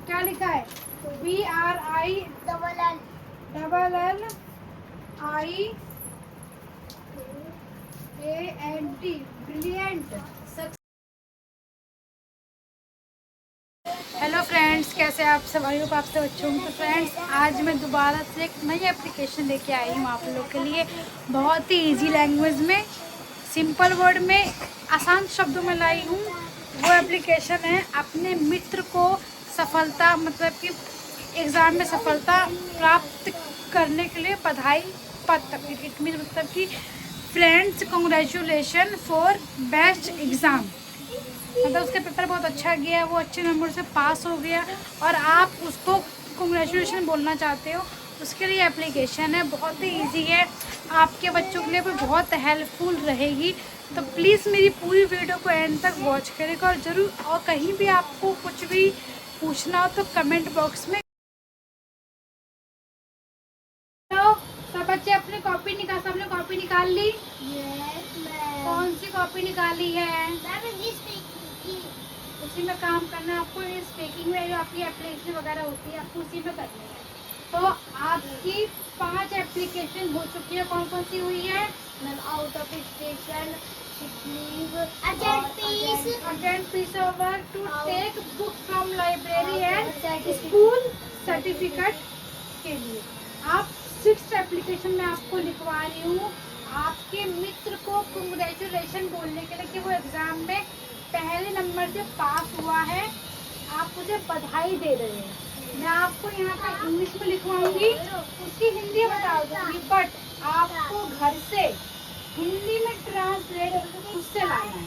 क्या लिखा है? BRILLIANT, brilliant. हेलो फ्रेंड्स, कैसे आप सब? आई होप आप सब अच्छे होंगे। तो फ्रेंड्स, आज मैं दोबारा से एक नई एप्लीकेशन लेके आई हूँ आप लोग के लिए, बहुत ही इजी लैंग्वेज में, सिंपल वर्ड में, आसान शब्दों में लाई हूँ। वो एप्लीकेशन है अपने मित्र को सफलता, मतलब कि एग्ज़ाम में सफलता प्राप्त करने के लिए बधाई पत्र। इट मीन मतलब कि friends congratulation for best exam. मतलब उसका पेपर बहुत अच्छा गया, वो अच्छे नंबर से पास हो गया और आप उसको कॉन्ग्रेचुलेशन बोलना चाहते हो, उसके लिए एप्लीकेशन है। बहुत ही इजी है, आपके बच्चों के लिए भी बहुत हेल्पफुल रहेगी। तो प्लीज़ मेरी पूरी वीडियो को एंड तक वॉच करेगा और ज़रूर, और कहीं भी आपको कुछ भी पूछना हो तो कमेंट बॉक्स में। तो सब बच्चे अपनी कॉपी निकाल, सबने कॉपी निकाल ली? कौन सी कॉपी निकाली है? उसी में काम करना है आपको। ये स्पीकिंग में जो आपकी एप्लीकेशन वगैरह होती है, आपको उसी में करनी है। तो आपकी 5 एप्लीकेशन हो चुकी है। कौन कौन सी हुई है? Out of station, urgent piece of work, to take book from library and school certificate के लिए। आप 6 एप्लीकेशन में आपको लिखवा रही हूँ आपके मित्र को कंग्रेचुलेशन बोलने के लिए कि वो एग्जाम में पहले नंबर से पास हुआ है, आप मुझे बधाई दे रहे हैं। मैं आपको यहाँ पे इंग्लिश में लिखवाऊंगी, उसकी हिंदी बता दूंगी, बट आपको घर से हिंदी में ट्रांसलेट खुद से लाना है,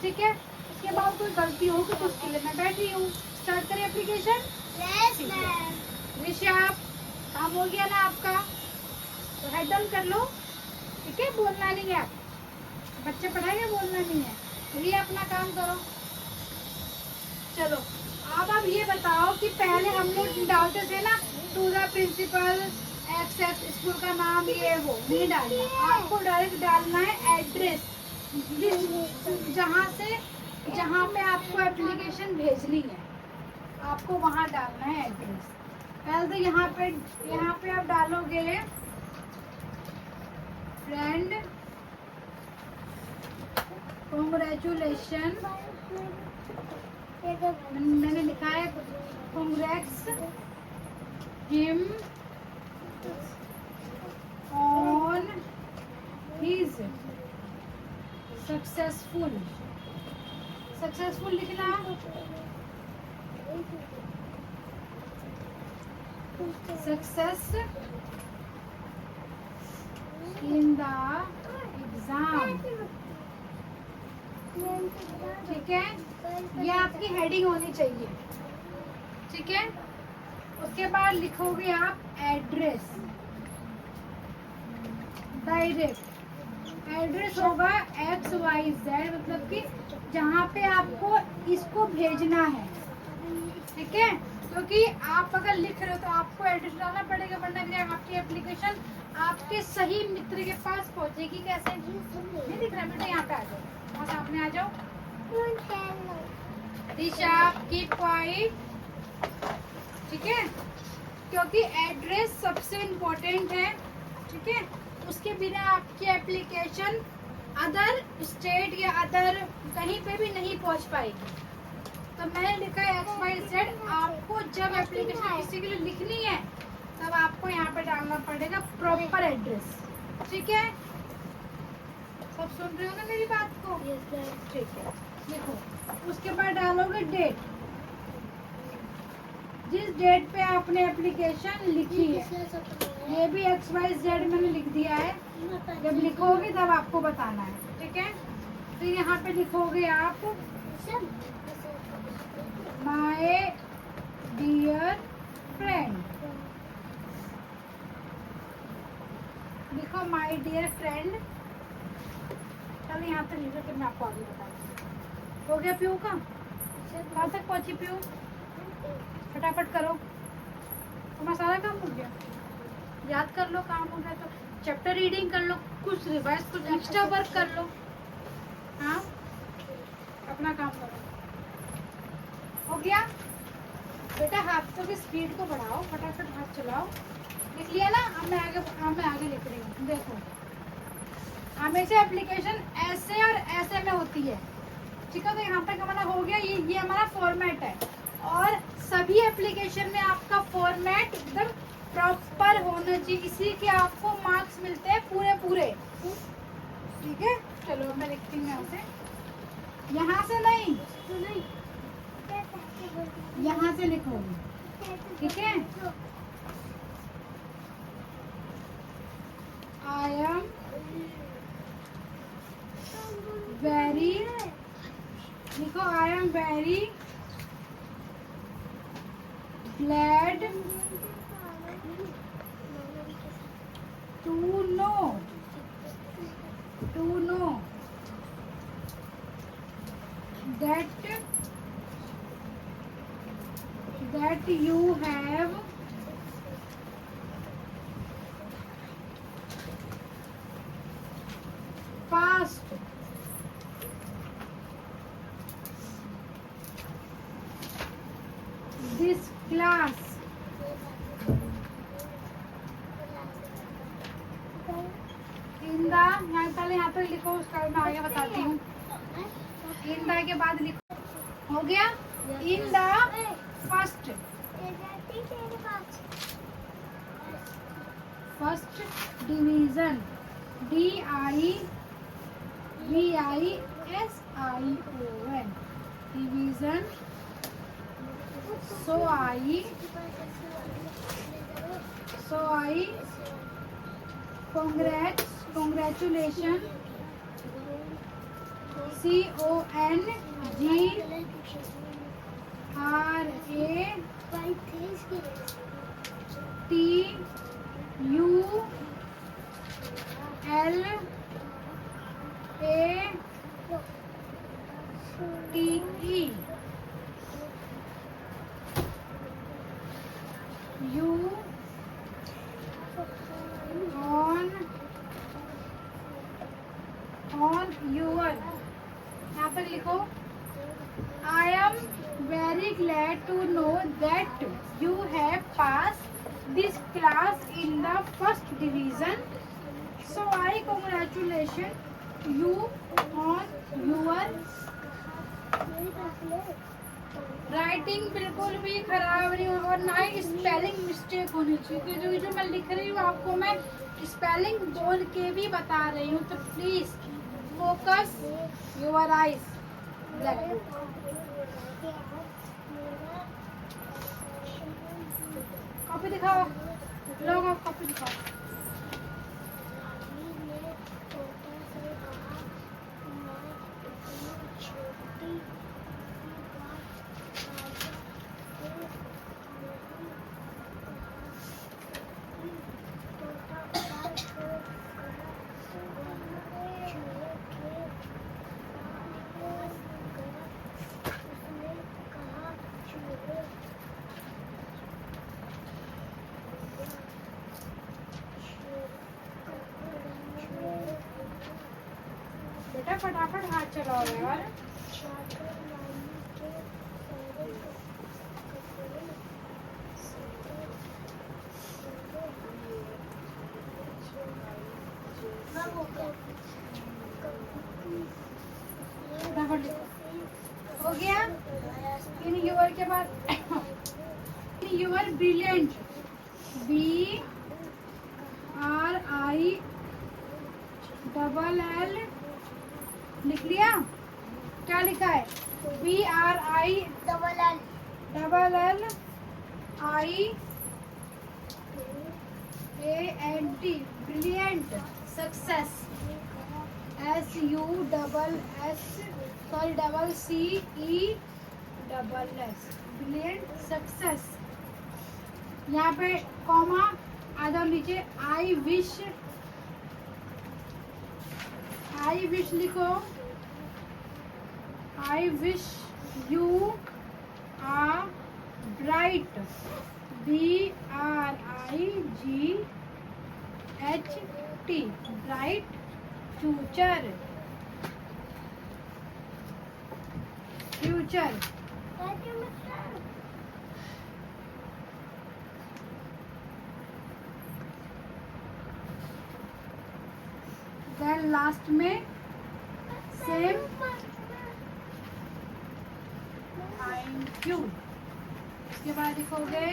ठीक है? उसके बाद कोई गलती होगी तो उसके लिए मैं बैठी हूँ। स्टार्ट करें एप्लीकेशन? विषय आप काम हो गया ना आपका, तो हेड डाउन कर लो, ठीक है? बोलना नहीं है, बच्चे पढ़ाएंगे, बोलना नहीं है। ये अपना काम करो। चलो अब ये बताओ कि पहले हम लोग डालते थे ना, to the principal access, school का नाम, ये वो नहीं डालना। आपको डायरेक्ट डालना है एड्रेस, जहाँ पे आपको एप्लीकेशन भेजनी है, आपको वहाँ डालना है एड्रेस। पहले तो यहाँ पे आप डालोगे फ्रेंड कॉन्ग्रेचुलेशन, मैंने लिखा है congrats him on his successful लिखना, सक्सेस इन द एग्जाम, ठीक है? ये आपकी हेडिंग होनी चाहिए, ठीक है? उसके बाद लिखोगे आप एड्रेस, डायरेक्ट एड्रेस होगा XYZ, मतलब कि जहाँ पे आपको इसको भेजना है, ठीक है? क्योंकि आप अगर लिख रहे हो तो आपको एड्रेस डालना पड़ेगा, वरना फिर आपकी एप्लीकेशन आपके सही मित्र के पास पहुँचेगी कैसे? नहीं दिख रहा बेटा, यहाँ पे आ जाओ, वहाँ सामने आ जाओ। दिशा कीप क्वाइट, ठीक है? क्योंकि एड्रेस सबसे इम्पोर्टेंट है, ठीक है? उसके बिना आपकी एप्लीकेशन अदर स्टेट या अदर कहीं पे भी नहीं पहुंच पाएगी। तो मैंने लिखा है XYZ। आपको जब एप्लीकेशन किसी के लिए लिखनी है तब आपको यहाँ पे डालना पड़ेगा प्रॉपर एड्रेस, ठीक है? सब सुन रहे हो ना मेरी बात को? ठीक है, देखो। उसके बाद डालोगे डेट, जिस डेट पे आपने एप्लीकेशन लिखी है। ये भी XYZ मैंने लिख दिया है, जब लिखोगे तब आपको बताना है, ठीक है? फिर यहाँ पे लिखोगे आप माय डियर फ्रेंड, लिखो माय डियर फ्रेंड। चलो यहाँ तक लिखो, फिर मैं आपको आगे बताऊँगी। हो गया पीयू का? कहाँ तक पहुँची पीयू? फटाफट करो, तुम्हारा सारा काम हो गया। याद कर लो, काम हो गया तो चैप्टर रीडिंग कर लो, कुछ रिवाइज, कुछ एक्स्ट्रा वर्क कर लो। हाँ, अपना काम करो। हो गया? बेटा हाथों की स्पीड को बढ़ाओ, फटाफट हाथ चलाओ। लिख लिया ना? अब मैं आगे लिख रही हूँ। देखो हमेशा एप्लीकेशन ऐसे और ऐसे में होती है, ठीक है? तो यहाँ तक हमारा हो गया। ये हमारा फॉर्मेट है, और सभी एप्लीकेशन में आपका फॉर्मेट एकदम प्रॉपर होना चाहिए, इसी के आपको मार्क्स मिलते हैं पूरे पूरे, ठीक है? चलो मैं लिखती हूँ यहाँ से नहीं, यहाँ से लिखोगे, ठीक है? I am very, लिखो I am very glad to know that you have passed this class in the, पहले यहाँ पर लिखो, उसका मैं आगे बताती हूँ। इन द के बाद लिखो, हो गया? इन the first division, DIVISION division. So I congratulation CONGRATULATE you on your, यहाँ पर लिखो I am very glad to know that you have passed this class in the first division, so I congratulate you on your। Writing बिल्कुल भी खराब नहीं होगा, और ना ही स्पेलिंग मिस्टेक होनी चाहिए, क्योंकि जो मैं लिख रही हूँ आपको मैं स्पेलिंग बोल के भी बता रही हूँ, तो please focus your eyes. Copy दिखाओ, लोग कॉपी दिखाओ। बेटा फटाफट हाथ चलाओ यार। हो गया? इन यूर के बाद इन यूर ब्रिलियंट, BRILL लिख लिया? क्या लिखा है? BRILLIANT brilliant. Success SUSSECESS brilliant success. यहाँ पे कॉमा आधा नीचे I wish लिखो। I wish you are bright, BRIGHT bright future। Then last में सेम थैंक यू। उसके बाद लिखोगे,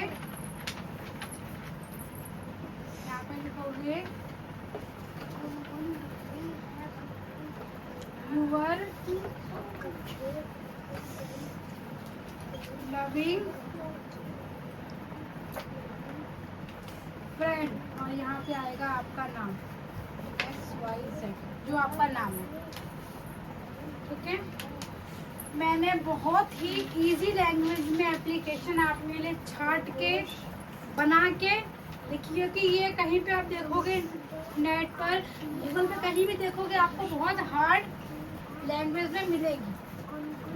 यहाँ पे लिखोगे यूर लविंग फ्रेंड, और यहाँ पे आएगा आपका नाम XYZ, जो आपका नाम है। ठीक है, मैंने बहुत ही इजी लैंग्वेज में एप्लीकेशन आपके लिए छाट के बना के लिखी है कि ये कहीं पे आप देखोगे नेट पर, गूगल पे कहीं भी देखोगे आपको बहुत हार्ड लैंग्वेज में मिलेगी,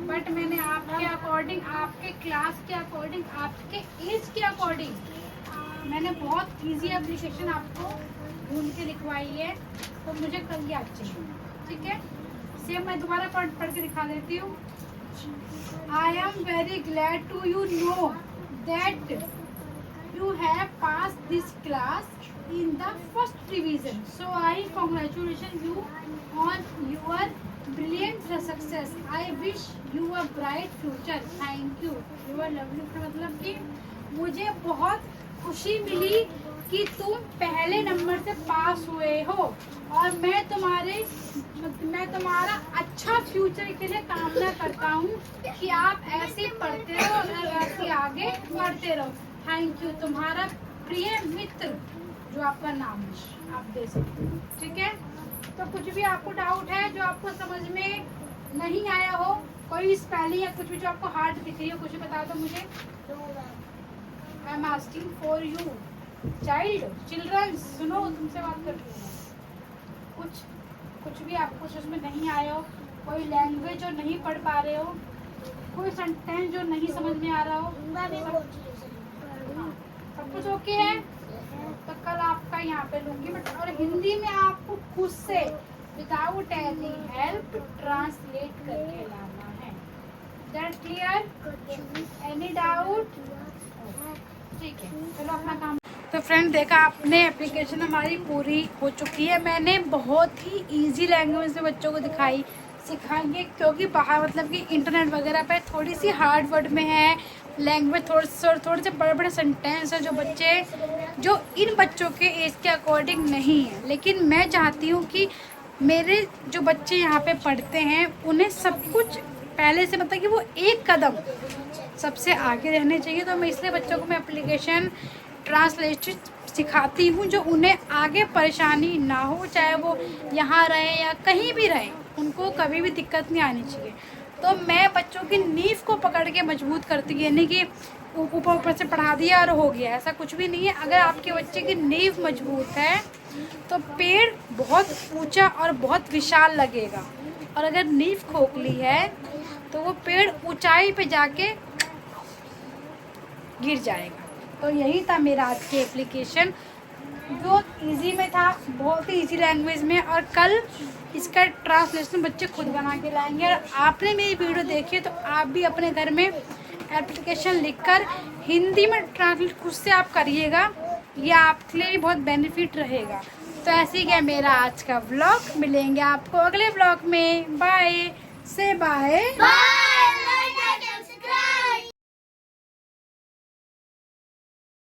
बट मैंने आपके अकॉर्डिंग, आपके क्लास के अकॉर्डिंग, आपके एज के अकॉर्डिंग मैंने बहुत इजी एप्लीकेशन आपको ढूंढ के लिखवाई है, तो मुझे कल याद चाहिए। ठीक है, सेम मैं दोबारा पढ़ के दिखा देती हूँ। I am very glad to you know that you have pass this class in the first division, so I congratulation you on your brilliant success, I wish you a bright future, thank you your lovely. मतलब कि मुझे बहुत खुशी मिली कि तुम पहले number से पास हुए हो, और मैं तुम्हारा अच्छा फ्यूचर के लिए कामना करता हूँ कि आप ऐसे पढ़ते रहो और ऐसे आगे बढ़ते रहो। थैंक यू, तुम्हारा प्रिय मित्र, जो आपका नाम है आप दे सकते हो। ठीक है, तो कुछ भी आपको डाउट है जो आपको समझ में नहीं आया हो, कोई स्पेलिंग या कुछ भी जो आपको हार्ड दिख रही हो, कुछ बता दो मुझे। I am asking for you children, सुनो तुमसे बात कर रही हूँ। कुछ भी आपको उसमें नहीं आया हो, कोई लैंग्वेज जो नहीं पढ़ पा रहे हो, कोई सेंटेंस जो नहीं समझ में आ रहा हो, सब कुछ ओके है, तो कल आपका यहाँ पे लूंगी। बट और हिंदी में आपको खुद से विदाउट एनी हेल्प ट्रांसलेट करके लाना है। That clear? Any doubt? ठीक है, चलो अपना काम। तो फ्रेंड देखा आपने, एप्लीकेशन हमारी पूरी हो चुकी है। मैंने बहुत ही इजी लैंग्वेज में बच्चों को सिखाएंगे, क्योंकि बाहर मतलब कि इंटरनेट वगैरह पे थोड़ी सी हार्ड वर्ड में है लैंग्वेज, थोड़े से बड़े बड़े सेंटेंस है जो इन बच्चों के एज के अकॉर्डिंग नहीं है। लेकिन मैं चाहती हूँ कि मेरे जो बच्चे यहाँ पे पढ़ते हैं उन्हें सब कुछ पहले से मतलब कि वो एक कदम सबसे आगे रहने चाहिए। तो मैं इसलिए बच्चों को मैं एप्लीकेशन ट्रांसलेशन सिखाती हूँ, जो उन्हें आगे परेशानी ना हो, चाहे वो यहाँ रहे या कहीं भी रहे, उनको कभी भी दिक्कत नहीं आनी चाहिए। तो मैं बच्चों की नींव को पकड़ के मजबूत करती हूँ, यानी कि ऊपर से पढ़ा दिया और हो गया, ऐसा कुछ भी नहीं है। अगर आपके बच्चे की नींव मजबूत है तो पेड़ बहुत ऊंचा और बहुत विशाल लगेगा, और अगर नींव खोखली है तो वो पेड़ ऊंचाई पे जाके गिर जाएगा। तो यही था मेरा आज की एप्लीकेशन, बहुत इजी में था, बहुत ही इजी लैंग्वेज में, और कल इसका ट्रांसलेशन बच्चे खुद बना के लाएंगे। और आपने मेरी वीडियो देखी तो आप भी अपने घर में एप्लीकेशन लिखकर हिंदी में ट्रांसलेट खुद से आप करिएगा, ये आपके लिए भी बहुत बेनिफिट रहेगा। तो ऐसे ही गया मेरा आज का व्लॉग, मिलेंगे आपको अगले व्लॉग में। बाय से बाय।